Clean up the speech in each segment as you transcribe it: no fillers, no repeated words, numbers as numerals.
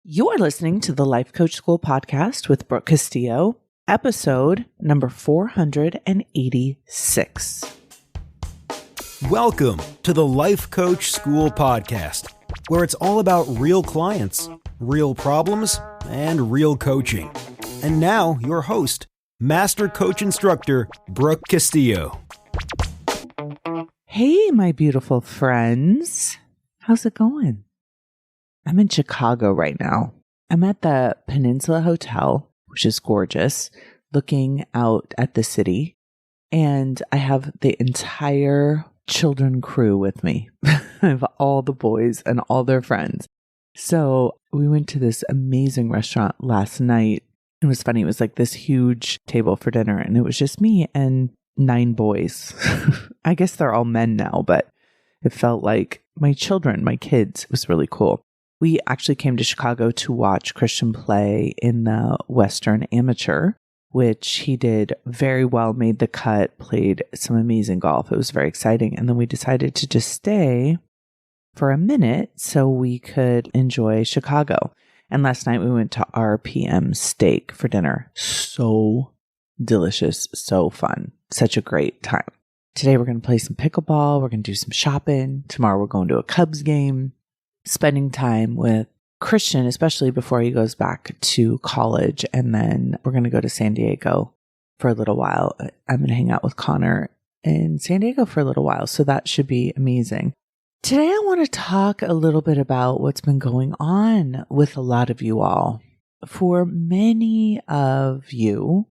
You're listening to the Life Coach School podcast with Brooke Castillo, episode number 486. Welcome to the Life Coach School podcast, where it's all about real clients, real problems, and real coaching. And now, your host, Master Coach Instructor, Brooke Castillo. Hey, my beautiful friends. How's it going? I'm in Chicago right now. I'm at the Peninsula Hotel, which is gorgeous, looking out at the city. And I have the entire children crew with me. I have all the boys and all their friends. So we went to this amazing restaurant last night. It was funny. It was like this huge table for dinner, and it was just me and 9 boys. I guess they're all men now, but it felt like my children, my kids. It was really cool. We actually came to Chicago to watch Christian play in the Western Amateur, which he did very well, made the cut, played some amazing golf. It was very exciting. And then we decided to just stay for a minute so we could enjoy Chicago. And last night we went to RPM Steak for dinner. So delicious, so fun, such a great time. Today we're going to play some pickleball. We're going to do some shopping. Tomorrow we're going to a Cubs game. Spending time with Christian, especially before he goes back to college. And then we're going to go to San Diego for a little while. I'm going to hang out with Connor in San Diego for a little while. So that should be amazing. Today, I want to talk a little bit about what's been going on with a lot of you all. For many of you,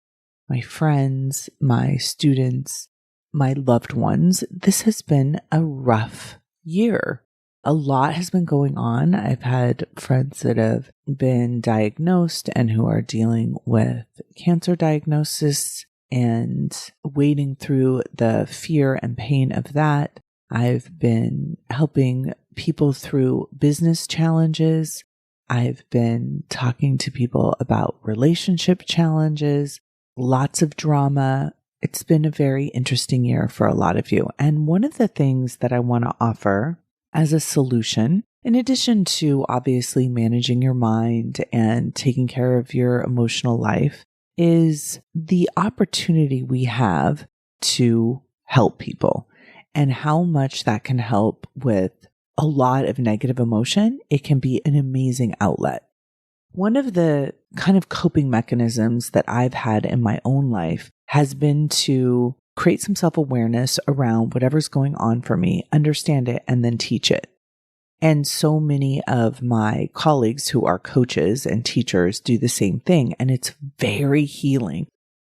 my friends, my students, my loved ones, this has been a rough year. A lot has been going on. I've had friends that have been diagnosed and who are dealing with cancer diagnosis and wading through the fear and pain of that. I've been helping people through business challenges. I've been talking to people about relationship challenges, lots of drama. It's been a very interesting year for a lot of you. And one of the things that I want to offer as a solution, in addition to obviously managing your mind and taking care of your emotional life, is the opportunity we have to help people and how much that can help with a lot of negative emotion. It can be an amazing outlet. One of the kind of coping mechanisms that I've had in my own life has been to create some self-awareness around whatever's going on for me, understand it, and then teach it. And so many of my colleagues who are coaches and teachers do the same thing, and it's very healing.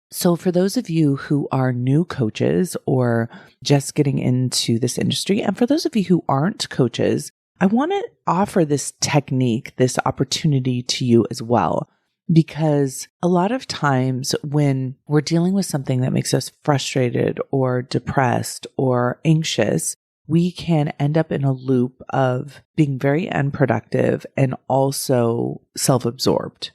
So for those of you who are new coaches or just getting into this industry, and for those of you who aren't coaches, I want to offer this technique, this opportunity to you as well. Because a lot of times when we're dealing with something that makes us frustrated or depressed or anxious, we can end up in a loop of being very unproductive and also self-absorbed.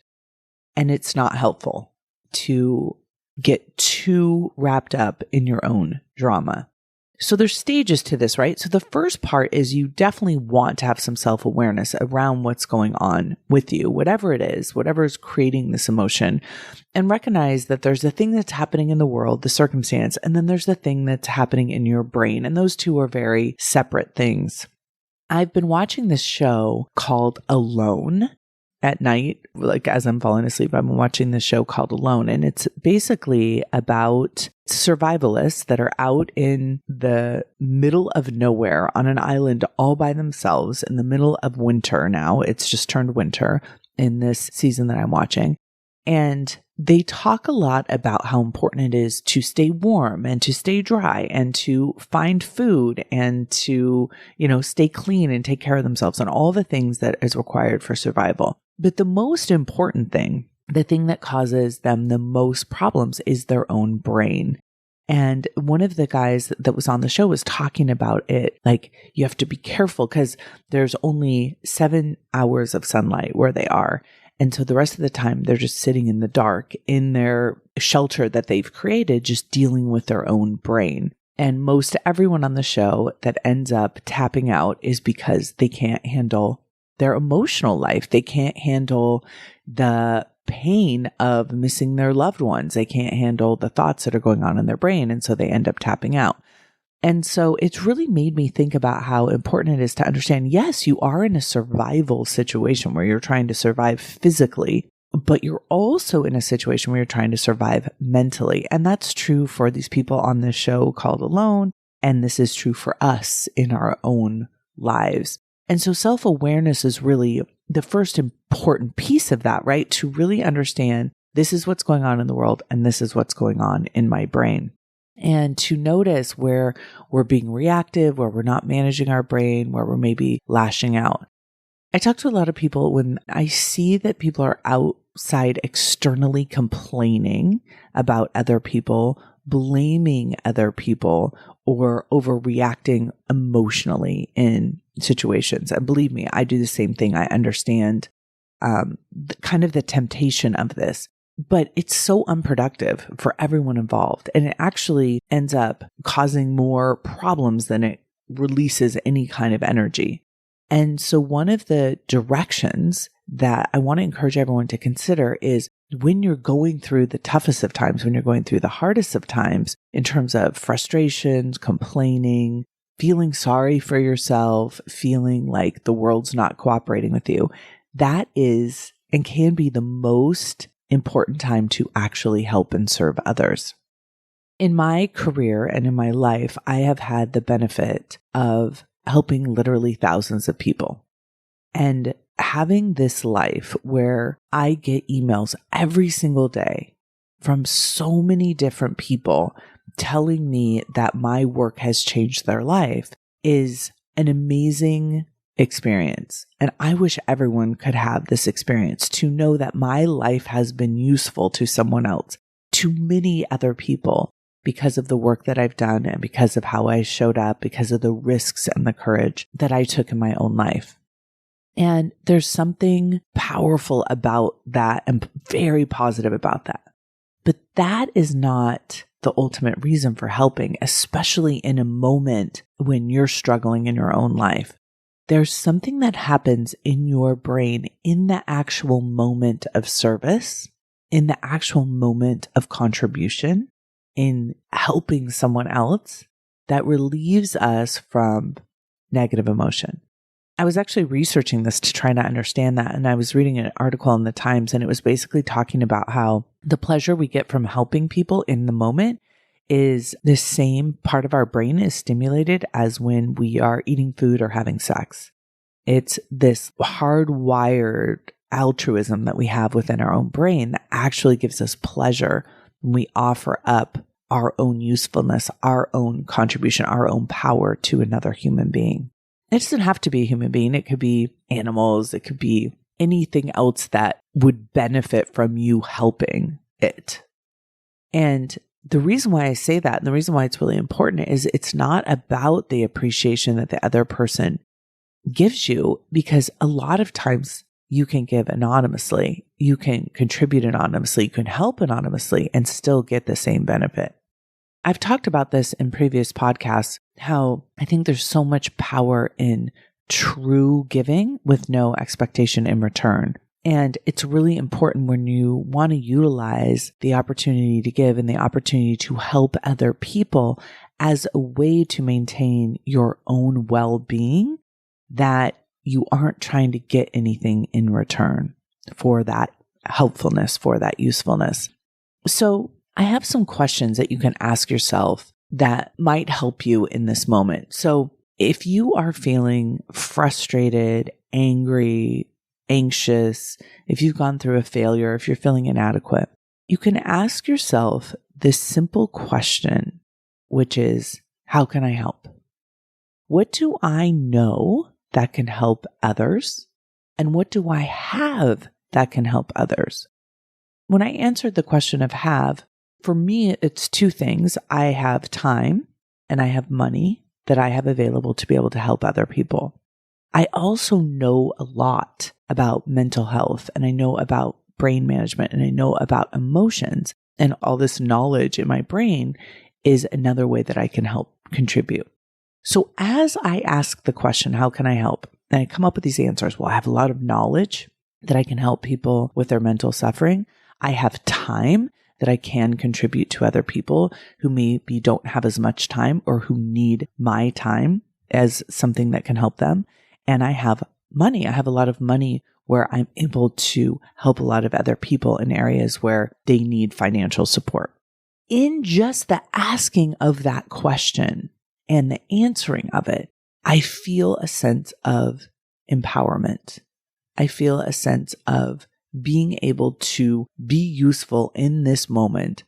And it's not helpful to get too wrapped up in your own drama. So there's stages to this, right? So the first part is you definitely want to have some self-awareness around what's going on with you, whatever it is, whatever is creating this emotion, and recognize that there's a thing that's happening in the world, the circumstance, and then there's the thing that's happening in your brain. And those two are very separate things. I've been watching this show called Alone at night, like as I'm falling asleep. I'm watching this show called Alone, and it's basically about survivalists that are out in the middle of nowhere on an island all by themselves in the middle of winter. Now it's just turned winter in this season that I'm watching. And they talk a lot about how important it is to stay warm and to stay dry and to find food and to, stay clean and take care of themselves and all the things that is required for survival. But the most important thing, the thing that causes them the most problems, is their own brain. And one of the guys that was on the show was talking about it, like you have to be careful because there's only 7 hours of sunlight where they are. And so the rest of the time, they're just sitting in the dark in their shelter that they've created, just dealing with their own brain. And most everyone on the show that ends up tapping out is because they can't handle their emotional life. They can't handle the pain of missing their loved ones. They can't handle the thoughts that are going on in their brain. And so they end up tapping out. And so it's really made me think about how important it is to understand, yes, you are in a survival situation where you're trying to survive physically, but you're also in a situation where you're trying to survive mentally. And that's true for these people on this show called Alone. And this is true for us in our own lives. And so self-awareness is really the first important piece of that, right? To really understand this is what's going on in the world and this is what's going on in my brain. And to notice where we're being reactive, where we're not managing our brain, where we're maybe lashing out. I talk to a lot of people when I see that people are outside externally complaining about other people, blaming other people, or overreacting emotionally in situations. And believe me, I do the same thing. I understand kind of the temptation of this, but it's so unproductive for everyone involved. And it actually ends up causing more problems than it releases any kind of energy. And so one of the directions that I want to encourage everyone to consider is when you're going through the toughest of times, when you're going through the hardest of times in terms of frustrations, complaining, feeling sorry for yourself, feeling like the world's not cooperating with you, that is and can be the most important time to actually help and serve others. In my career and in my life, I have had the benefit of helping literally thousands of people. And having this life where I get emails every single day from so many different people telling me that my work has changed their life is an amazing experience. And I wish everyone could have this experience to know that my life has been useful to someone else, to many other people, because of the work that I've done and because of how I showed up, because of the risks and the courage that I took in my own life. And there's something powerful about that and very positive about that. But that is not the ultimate reason for helping, especially in a moment when you're struggling in your own life. There's something that happens in your brain in the actual moment of service, in the actual moment of contribution, in helping someone else that relieves us from negative emotion. I was actually researching this to try to understand that. And I was reading an article in the Times, and it was basically talking about how the pleasure we get from helping people in the moment is the same part of our brain is stimulated as when we are eating food or having sex. It's this hardwired altruism that we have within our own brain that actually gives us pleasure when we offer up our own usefulness, our own contribution, our own power to another human being. It doesn't have to be a human being. It could be animals. It could be anything else that would benefit from you helping it. And the reason why I say that, and the reason why it's really important, is it's not about the appreciation that the other person gives you, because a lot of times you can give anonymously, you can contribute anonymously, you can help anonymously and still get the same benefit. I've talked about this in previous podcasts, how I think there's so much power in true giving with no expectation in return. And it's really important when you want to utilize the opportunity to give and the opportunity to help other people as a way to maintain your own well-being, that you aren't trying to get anything in return for that helpfulness, for that usefulness. So I have some questions that you can ask yourself that might help you in this moment. So if you are feeling frustrated, angry, anxious, if you've gone through a failure, if you're feeling inadequate, you can ask yourself this simple question, which is, how can I help? What do I know that can help others? And what do I have that can help others? When I answered the question of have, for me, it's two things. I have time and I have money that I have available to be able to help other people. I also know a lot about mental health, and I know about brain management, and I know about emotions, and all this knowledge in my brain is another way that I can help contribute. So as I ask the question, how can I help? And I come up with these answers. Well, I have a lot of knowledge that I can help people with their mental suffering. I have time that I can contribute to other people who maybe don't have as much time or who need my time as something that can help them. And I have money. I have a lot of money where I'm able to help a lot of other people in areas where they need financial support. In just the asking of that question and the answering of it, I feel a sense of empowerment. I feel a sense of being able to be useful in this moment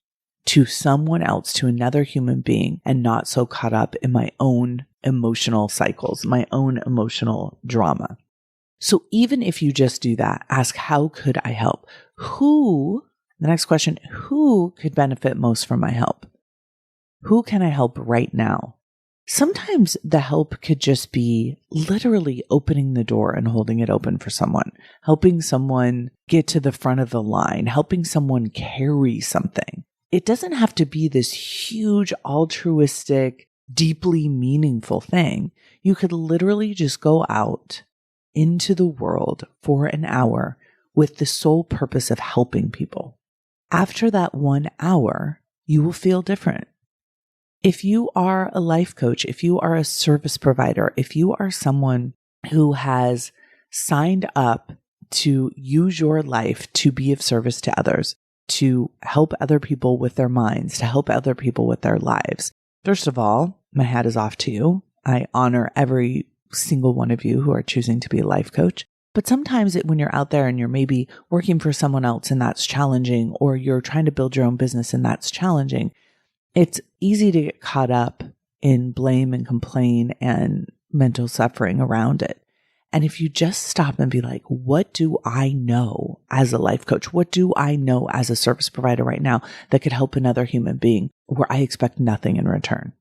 to someone else, to another human being, and not so caught up in my own emotional cycles, my own emotional drama. So even if you just do that, ask, how could I help? The next question, who could benefit most from my help? Who can I help right now? Sometimes the help could just be literally opening the door and holding it open for someone, helping someone get to the front of the line, helping someone carry something. It doesn't have to be this huge, altruistic, deeply meaningful thing. You could literally just go out into the world for an hour with the sole purpose of helping people. After that 1 hour, you will feel different. If you are a life coach, if you are a service provider, if you are someone who has signed up to use your life to be of service to others, to help other people with their minds, to help other people with their lives, first of all, my hat is off to you. I honor every single one of you who are choosing to be a life coach. But sometimes when you're out there and you're maybe working for someone else and that's challenging, or you're trying to build your own business and that's challenging, it's easy to get caught up in blame and complain and mental suffering around it. And if you just stop and be like, what do I know as a life coach? What do I know as a service provider right now that could help another human being where I expect nothing in return?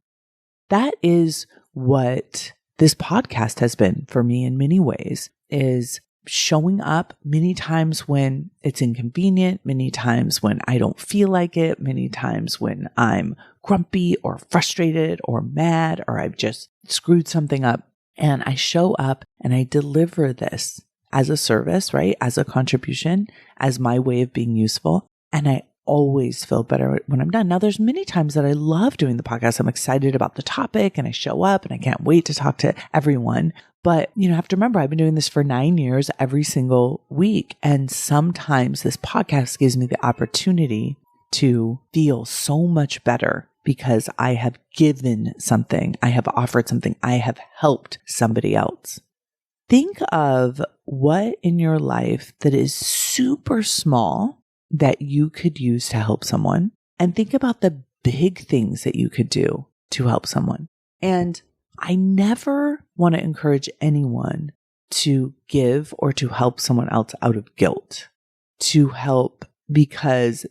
That is what this podcast has been for me in many ways, is showing up many times when it's inconvenient, many times when I don't feel like it, many times when I'm grumpy or frustrated or mad or I've just screwed something up. And I show up and I deliver this as a service, right? As a contribution, as my way of being useful. And I always feel better when I'm done. Now, there's many times that I love doing the podcast. I'm excited about the topic and I show up and I can't wait to talk to everyone. But, you have to remember, I've been doing this for 9 years every single week. And sometimes this podcast gives me the opportunity to feel so much better because I have given something, I have offered something, I have helped somebody else. Think of what in your life that is super small that you could use to help someone, and think about the big things that you could do to help someone. And I never want to encourage anyone to give or to help someone else out of guilt, to help because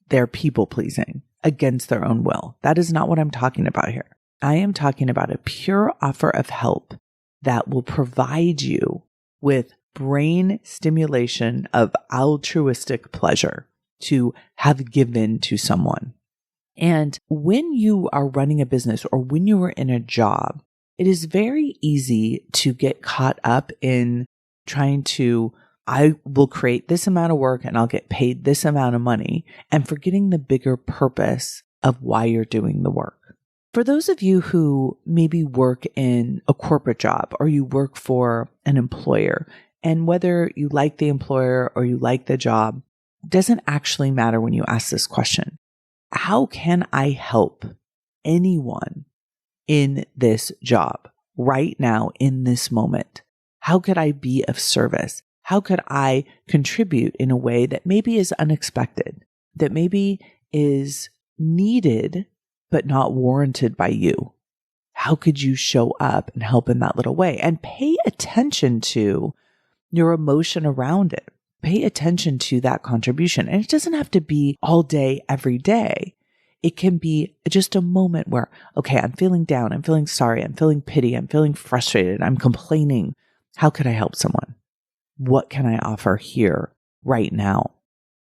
they're people pleasing against their own will. That is not what I'm talking about here. I am talking about a pure offer of help that will provide you with brain stimulation of altruistic pleasure to have given to someone. And when you are running a business or when you are in a job, it is very easy to get caught up in trying to, I will create this amount of work and I'll get paid this amount of money, and forgetting the bigger purpose of why you're doing the work. For those of you who maybe work in a corporate job or you work for an employer, and whether you like the employer or you like the job, doesn't actually matter when you ask this question. How can I help anyone in this job right now in this moment? How could I be of service? How could I contribute in a way that maybe is unexpected, that maybe is needed but not warranted by you? How could you show up and help in that little way? And pay attention to your emotion around it. Pay attention to that contribution. And it doesn't have to be all day, every day. It can be just a moment where, okay, I'm feeling down, I'm feeling sorry, I'm feeling pity, I'm feeling frustrated, I'm complaining. How could I help someone? What can I offer here right now?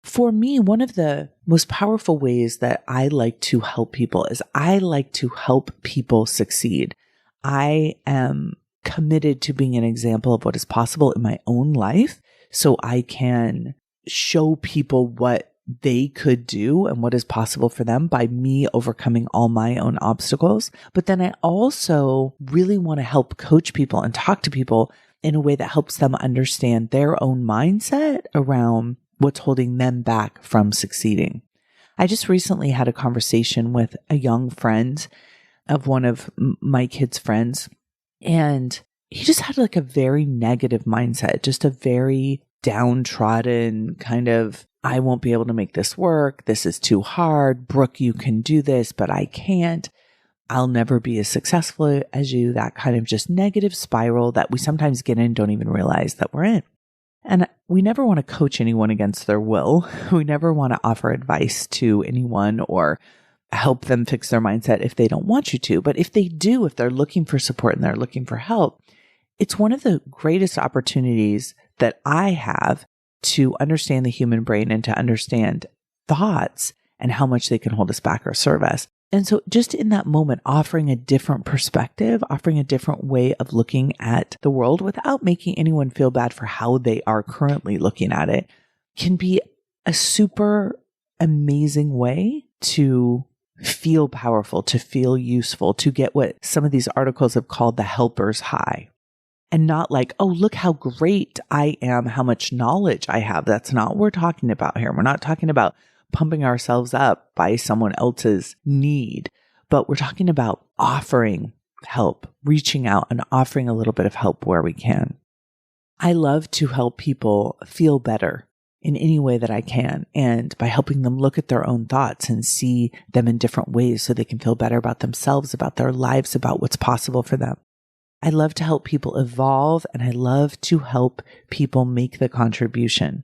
For me, one of the most powerful ways that I like to help people is I like to help people succeed. I am committed to being an example of what is possible in my own life so I can show people what they could do and what is possible for them by me overcoming all my own obstacles. But then I also really want to help coach people and talk to people in a way that helps them understand their own mindset around what's holding them back from succeeding. I just recently had a conversation with a young friend of one of my kids' friends, and he just had like a very negative mindset, just a very downtrodden kind of, I won't be able to make this work. This is too hard. Brooke, you can do this, but I can't. I'll never be as successful as you. That kind of just negative spiral that we sometimes get in, don't even realize that we're in. And we never want to coach anyone against their will. We never want to offer advice to anyone or help them fix their mindset if they don't want you to. But if they do, if they're looking for support and they're looking for help, it's one of the greatest opportunities that I have to understand the human brain and to understand thoughts and how much they can hold us back or serve us. And so just in that moment, offering a different perspective, offering a different way of looking at the world without making anyone feel bad for how they are currently looking at it can be a super amazing way to feel powerful, to feel useful, to get what some of these articles have called the helper's high. And not like, oh, look how great I am, how much knowledge I have. That's not what we're talking about here. We're not talking about pumping ourselves up by someone else's need, but we're talking about offering help, reaching out and offering a little bit of help where we can. I love to help people feel better in any way that I can, and by helping them look at their own thoughts and see them in different ways so they can feel better about themselves, about their lives, about what's possible for them. I love to help people evolve, and I love to help people make the contribution.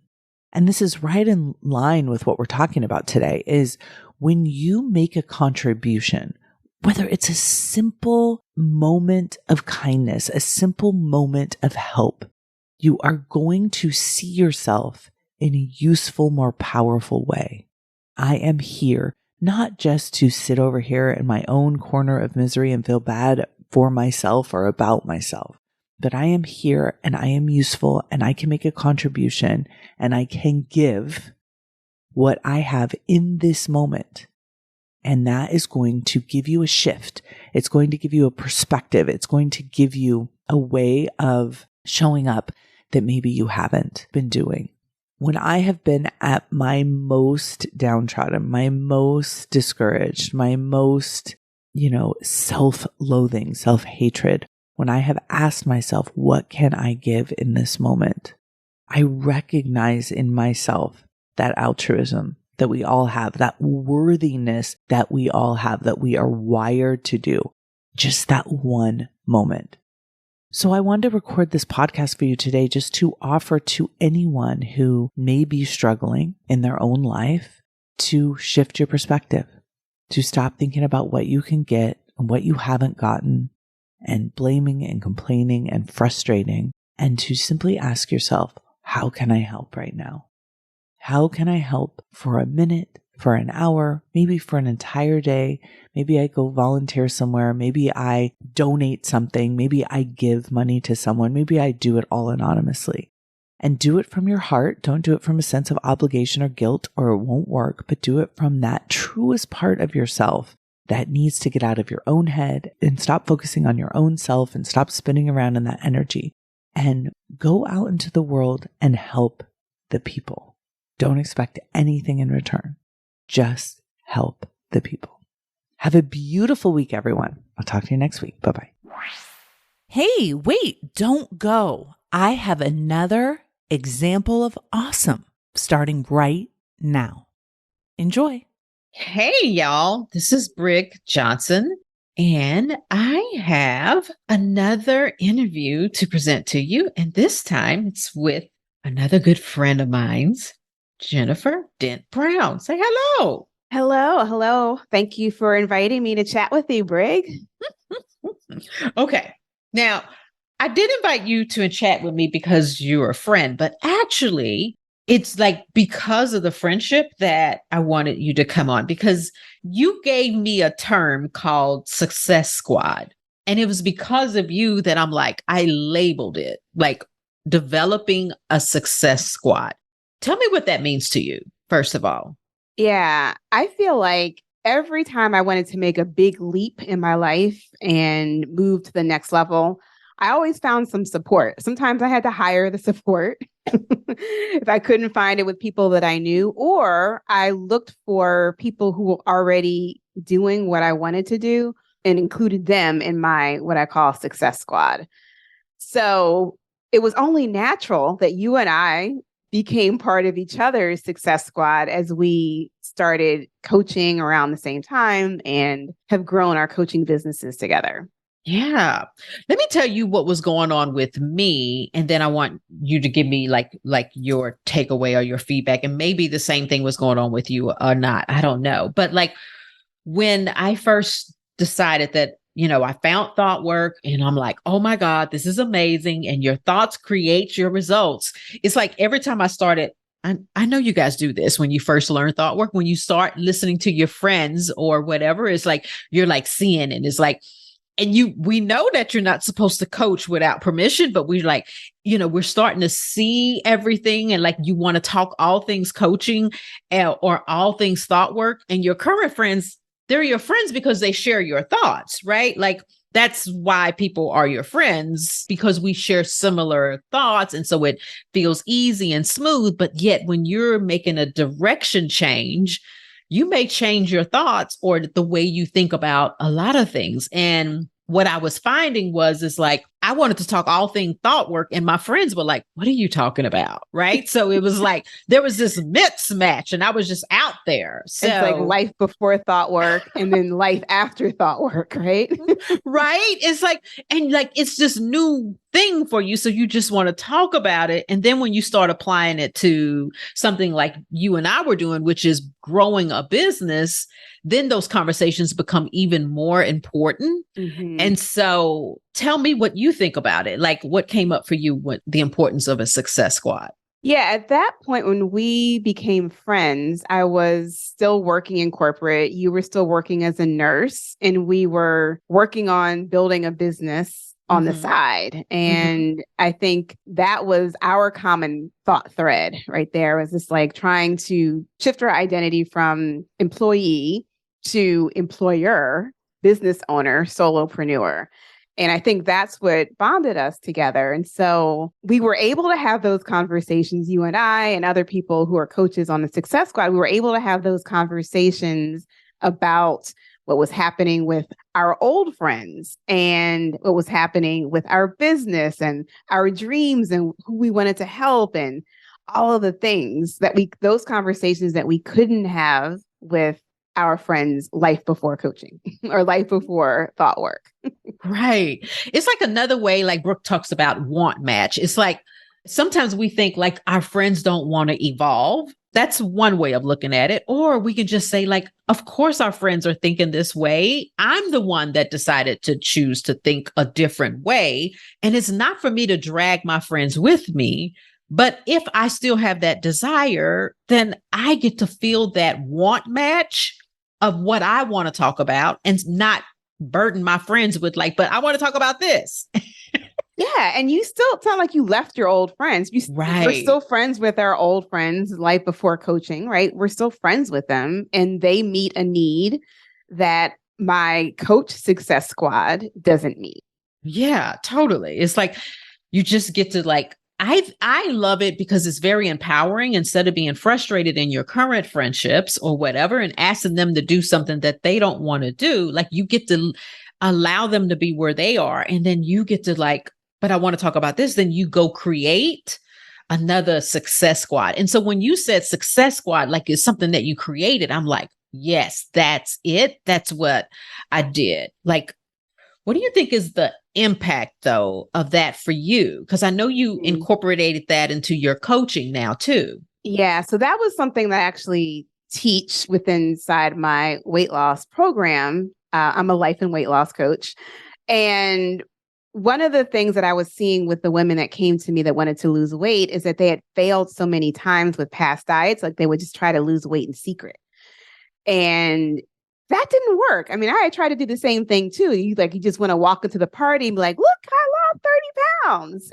And this is right in line with what we're talking about today, is when you make a contribution, whether it's a simple moment of kindness, a simple moment of help, you are going to see yourself in a useful, more powerful way. I am here not just to sit over here in my own corner of misery and feel bad for myself or about myself, but I am here and I am useful and I can make a contribution and I can give what I have in this moment. And that is going to give you a shift. It's going to give you a perspective. It's going to give you a way of showing up that maybe you haven't been doing. When I have been at my most downtrodden, my most discouraged, my most self-loathing, self-hatred, when I have asked myself, what can I give in this moment? I recognize in myself that altruism that we all have, that worthiness that we all have, that we are wired to do, just that one moment. So I wanted to record this podcast for you today just to offer to anyone who may be struggling in their own life to shift your perspective, to stop thinking about what you can get and what you haven't gotten and blaming and complaining and frustrating, and to simply ask yourself, how can I help right now? How can I help for a minute, for an hour, maybe for an entire day? Maybe I go volunteer somewhere. Maybe I donate something. Maybe I give money to someone. Maybe I do it all anonymously. And do it from your heart. Don't do it from a sense of obligation or guilt or it won't work, but do it from that truest part of yourself that needs to get out of your own head and stop focusing on your own self and stop spinning around in that energy and go out into the world and help the people. Don't expect anything in return. Just help the people. Have a beautiful week, everyone. I'll talk to you next week. Bye-bye. Hey, wait, don't go. I have another example of awesome starting right now. Enjoy. Hey, y'all. This is Brig Johnson, and I have another interview to present to you. And this time it's with another good friend of mine's, Jennifer Dent Brown. Say hello. Hello. Hello. Thank you for inviting me to chat with you, Brig. Okay. Now, I did invite you to chat with me because you're a friend, but actually, it's like because of the friendship that I wanted you to come on, because you gave me a term called Success Squad. And it was because of you that I'm like, I labeled it like developing a success squad. Tell me what that means to you, first of all. Yeah, I feel like every time I wanted to make a big leap in my life and move to the next level, I always found some support. Sometimes I had to hire the support if I couldn't find it with people that I knew, or I looked for people who were already doing what I wanted to do and included them in my what I call success squad. So it was only natural that you and I became part of each other's success squad as we started coaching around the same time and have grown our coaching businesses together. Yeah. Let me tell you what was going on with me. And then I want you to give me like your takeaway or your feedback. And maybe the same thing was going on with you or not. I don't know. But like when I first decided that, I found thought work and I'm like, oh my God, this is amazing. And your thoughts create your results. It's like every time I started, I know you guys do this when you first learn thought work, when you start listening to your friends or whatever, it's like, you're like seeing it. It's like, and we know that you're not supposed to coach without permission, but we're like, we're starting to see everything. And like, you want to talk all things coaching or all things thought work. And your current friends, they're your friends because they share your thoughts, right? Like that's why people are your friends, because we share similar thoughts. And so it feels easy and smooth. But yet when you're making a direction change, you may change your thoughts or the way you think about a lot of things. And what I was finding is like, I wanted to talk all things thought work. And my friends were like, what are you talking about? Right. So it was like, there was this mismatch and I was just out there. So it's like life before thought work and then life after thought work, right? Right. It's like, and like, it's this new thing for you. So you just want to talk about it. And then when you start applying it to something like you and I were doing, which is growing a business, then those conversations become even more important. Mm-hmm. And so tell me what you think about it. Like what came up for you with the importance of a success squad? Yeah, at that point when we became friends, I was still working in corporate. You were still working as a nurse, and we were working on building a business on the side. And I think that was our common thought thread right there, was just like trying to shift our identity from employee to employer, business owner, solopreneur. And I think that's what bonded us together. And so we were able to have those conversations, you and I and other people who are coaches on the Success Squad. We were able to have those conversations about what was happening with our old friends and what was happening with our business and our dreams and who we wanted to help and all of the things that those conversations that we couldn't have with our friends' life before coaching or life before thought work. Right. It's like another way, like Brooke talks about want match. It's like sometimes we think like our friends don't want to evolve. That's one way of looking at it. Or we could just say like, of course our friends are thinking this way. I'm the one that decided to choose to think a different way. And it's not for me to drag my friends with me. But if I still have that desire, then I get to feel that want match of what I want to talk about and not burden my friends with like, but I want to talk about this. Yeah. And you still, it's not like you left your old friends. We're still friends with our old friends, life before coaching, right? We're still friends with them and they meet a need that my coach success squad doesn't meet. Yeah, totally. It's like, you just get to like, I love it because it's very empowering. Instead of being frustrated in your current friendships or whatever and asking them to do something that they don't want to do, like you get to allow them to be where they are. And then you get to like, but I want to talk about this. Then you go create another success squad. And so when you said success squad, like it's something that you created, I'm like, yes, that's it. That's what I did. Like, what do you think is the impact, though, of that for you? Because I know you incorporated that into your coaching now, too. Yeah. So that was something that I actually teach within inside my weight loss program. I'm a life and weight loss coach. And one of the things that I was seeing with the women that came to me that wanted to lose weight is that they had failed so many times with past diets. Like they would just try to lose weight in secret. And that didn't work. I mean, I tried to do the same thing too. You just want to walk into the party and be like, look, I lost 30 pounds.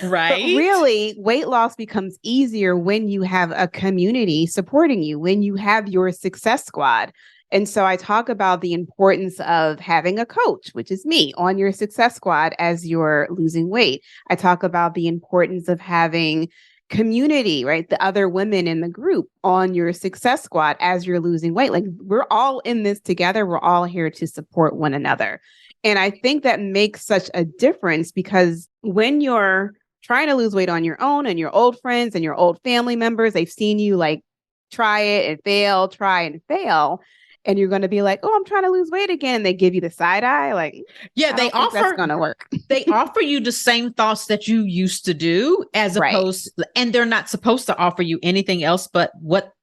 Right. But really, weight loss becomes easier when you have a community supporting you, when you have your success squad. And so I talk about the importance of having a coach, which is me, on your success squad as you're losing weight. I talk about the importance of having community, right? The other women in the group on your success squad as you're losing weight. Like, we're all in this together. We're all here to support one another. And I think that makes such a difference, because when you're trying to lose weight on your own and your old friends and your old family members, they've seen you like try it and fail, try and fail. And you're going to be like, oh, I'm trying to lose weight again. And they give you the side eye. Like, yeah, they offer, that's going to work. They offer you the same thoughts that you used to do, as opposed, and they're not supposed to offer you anything else but what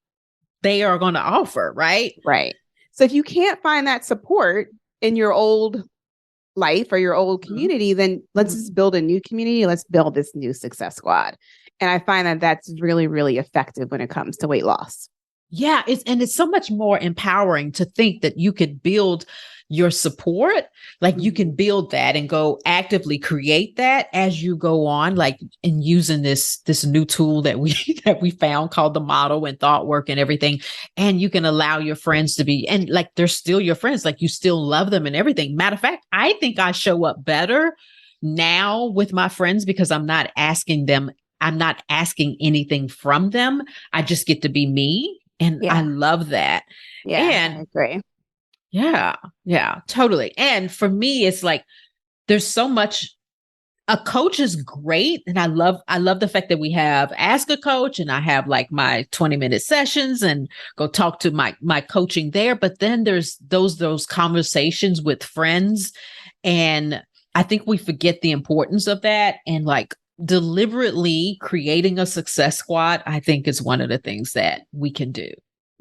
they are going to offer. Right. Right. So if you can't find that support in your old life or your old community, then let's just build a new community. Let's build this new success squad. And I find that that's really, really effective when it comes to weight loss. Yeah, it's so much more empowering to think that you could build your support, like you can build that and go actively create that as you go on, like in using this new tool that we found called the model and thought work and everything. And you can allow your friends to be, and like they're still your friends, like you still love them and everything. Matter of fact, I think I show up better now with my friends because I'm not asking anything from them. I just get to be me. And I love that. Yeah, and I agree. Yeah, totally. And for me, it's like, there's so much, a coach is great. And I love the fact that we have Ask a Coach, and I have like my 20-minute sessions and go talk to my coaching there. But then there's those conversations with friends. And I think we forget the importance of that. And like, deliberately creating a success squad, I think, is one of the things that we can do.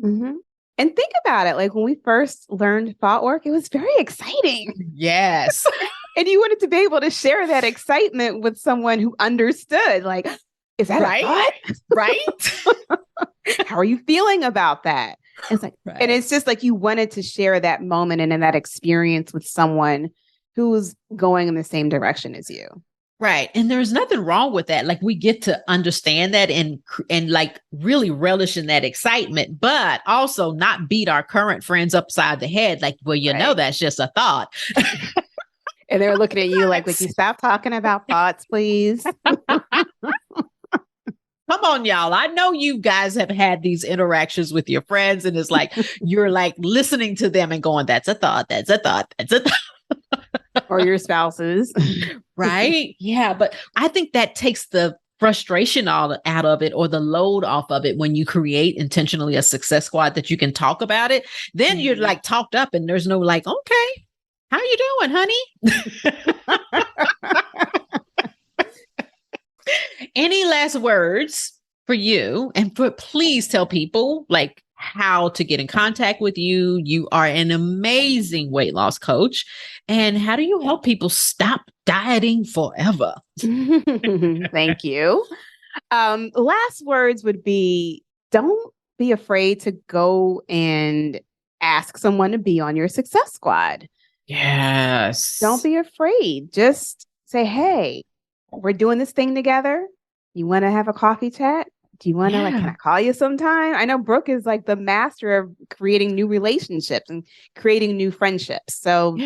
Mm-hmm. And think about it. Like, when we first learned thought work, it was very exciting. Yes. And you wanted to be able to share that excitement with someone who understood. Like, is that right? a thought? Right. How are you feeling about that? It's like, and it's just like you wanted to share that moment and that experience with someone who's going in the same direction as you. Right. And there's nothing wrong with that. Like, we get to understand that and like really relish in that excitement, but also not beat our current friends upside the head. Like, well, you know, that's just a thought. And they're looking at you like, would you stop talking about thoughts, please? Come on, y'all. I know you guys have had these interactions with your friends, and it's like, you're like listening to them and going, that's a thought. That's a thought. That's a thought. Or your spouses. Right. Yeah. But I think that takes the frustration out of it, or the load off of it, when you create intentionally a success squad that you can talk about it. Then you're like talked up, and there's no like, okay, how you doing, honey? Any last words for you? And please tell people like how to get in contact with you. You are an amazing weight loss coach. And how do you help people stop dieting forever? Thank you. Last words would be, don't be afraid to go and ask someone to be on your success squad. Yes. Don't be afraid. Just say, hey, we're doing this thing together. You want to have a coffee chat? Do you want to, can I call you sometime? I know Brooke is like the master of creating new relationships and creating new friendships. So,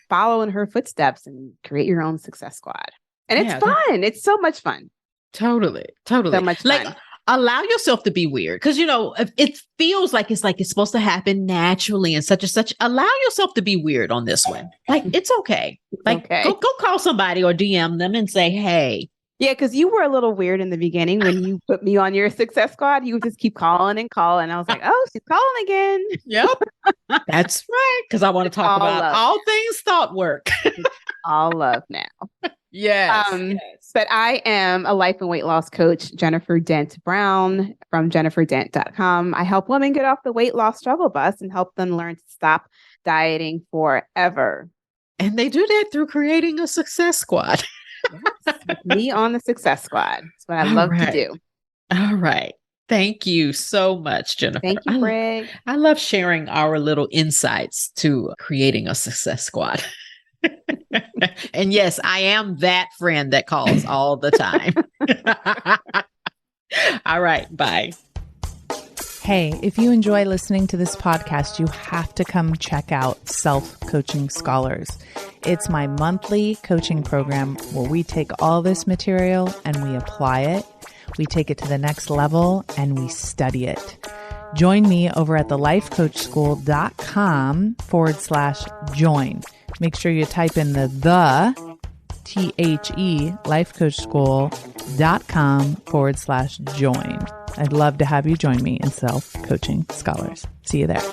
follow in her footsteps and create your own success squad. And it's fun. It's so much fun. Totally. So much fun. Like, allow yourself to be weird. Because, it feels like it's supposed to happen naturally and such and such. Allow yourself to be weird on this one. Like, it's okay. Like, go call somebody or DM them and say, hey. Yeah, because you were a little weird in the beginning when you put me on your success squad. You would just keep calling and calling. And I was like, oh, she's calling again. Yep. That's right. Because I want to talk about all things thought work. All love now. Yes. But I am a life and weight loss coach, Jennifer Dent Brown from jenniferdent.com. I help women get off the weight loss struggle bus and help them learn to stop dieting forever. And they do that through creating a success squad. Yes, me on the success squad. That's what I love to do. All right. Thank you so much, Jennifer. Thank you, Brig. I love sharing our little insights to creating a success squad. And yes, I am that friend that calls all the time. All right. Bye. Hey, if you enjoy listening to this podcast, you have to come check out Self-Coaching Scholars. It's my monthly coaching program where we take all this material and we apply it. We take it to the next level and we study it. Join me over at thelifecoachschool.com/join. Make sure you type in the THE lifecoachschool.com/join. I'd love to have you join me in Self-Coaching Scholars. See you there.